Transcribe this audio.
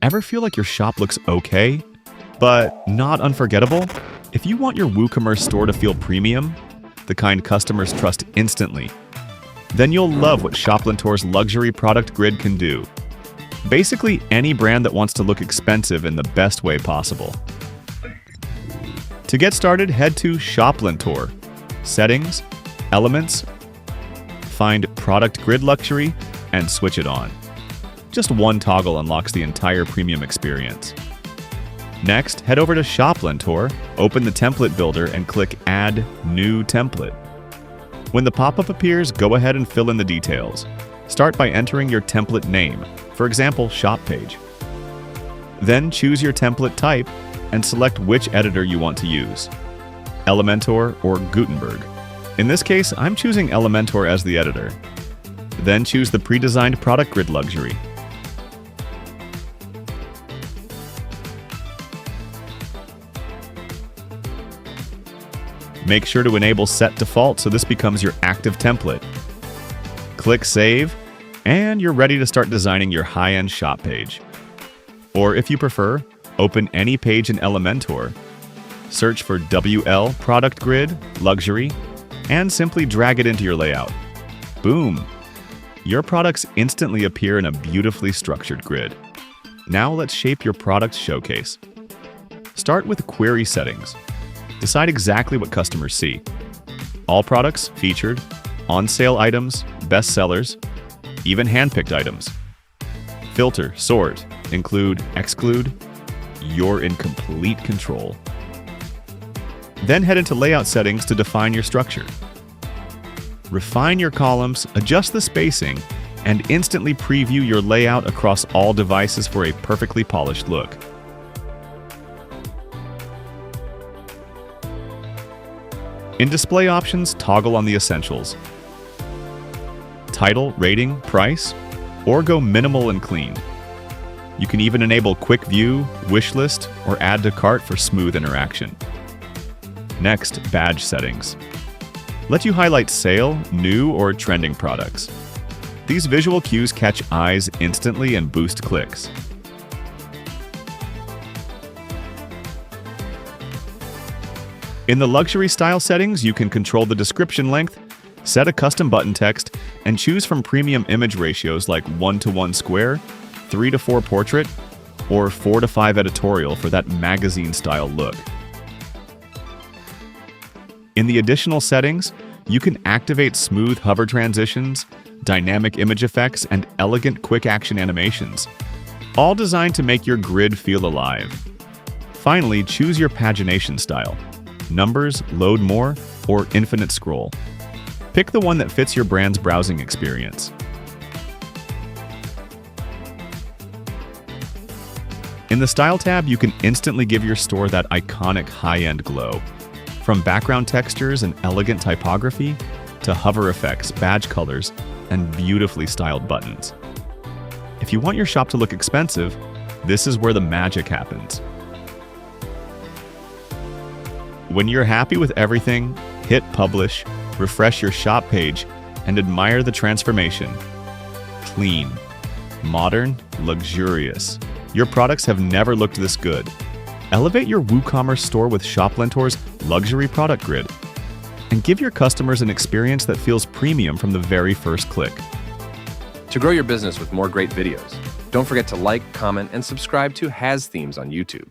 Ever feel like your shop looks okay, but not unforgettable? If you want your WooCommerce store to feel premium, the kind customers trust instantly, then you'll love what ShopLentor's luxury product grid can do. Basically, any brand that wants to look expensive in the best way possible. To get started, head to ShopLentor, Settings, Elements, find Product Grid Luxury, and switch it on. Just one toggle unlocks the entire premium experience. Next, head over to ShopLentor, open the template builder, and click Add New Template. When the pop-up appears, go ahead and fill in the details. Start by entering your template name, for example, Shop Page. Then choose your template type and select which editor you want to use, Elementor or Gutenberg. In this case, I'm choosing Elementor as the editor. Then choose the pre-designed product grid luxury. Make sure to enable Set Default so this becomes your active template. Click Save, and you're ready to start designing your high-end shop page. Or if you prefer, open any page in Elementor, search for WL Product Grid Luxury, and simply drag it into your layout. Boom! Your products instantly appear in a beautifully structured grid. Now let's shape your product showcase. Start with query settings. Decide exactly what customers see. All products, featured, on-sale items, best sellers, even hand-picked items. Filter, sort, include, exclude. You're in complete control. Then head into layout settings to define your structure. Refine your columns, adjust the spacing, and instantly preview your layout across all devices for a perfectly polished look. In display options, toggle on the essentials. Title, rating, price, or go minimal and clean. You can even enable quick view, wish list, or add to cart for smooth interaction. Next, badge settings. Let you highlight sale, new, or trending products. These visual cues catch eyes instantly and boost clicks. In the luxury style settings, you can control the description length, set a custom button text, and choose from premium image ratios like 1:1 square, 3:4 portrait, or 4:5 editorial for that magazine-style look. In the additional settings, you can activate smooth hover transitions, dynamic image effects, and elegant quick-action animations, all designed to make your grid feel alive. Finally, choose your pagination style. Numbers, load more, or infinite scroll. Pick the one that fits your brand's browsing experience. In the Style tab, you can instantly give your store that iconic high-end glow. From background textures and elegant typography, to hover effects, badge colors, and beautifully styled buttons. If you want your shop to look expensive, this is where the magic happens. When you're happy with everything, hit Publish, refresh your shop page, and admire the transformation. Clean, modern, luxurious. Your products have never looked this good. Elevate your WooCommerce store with ShopLentor's luxury product grid, and give your customers an experience that feels premium from the very first click. To grow your business with more great videos, don't forget to like, comment, and subscribe to Has Themes on YouTube.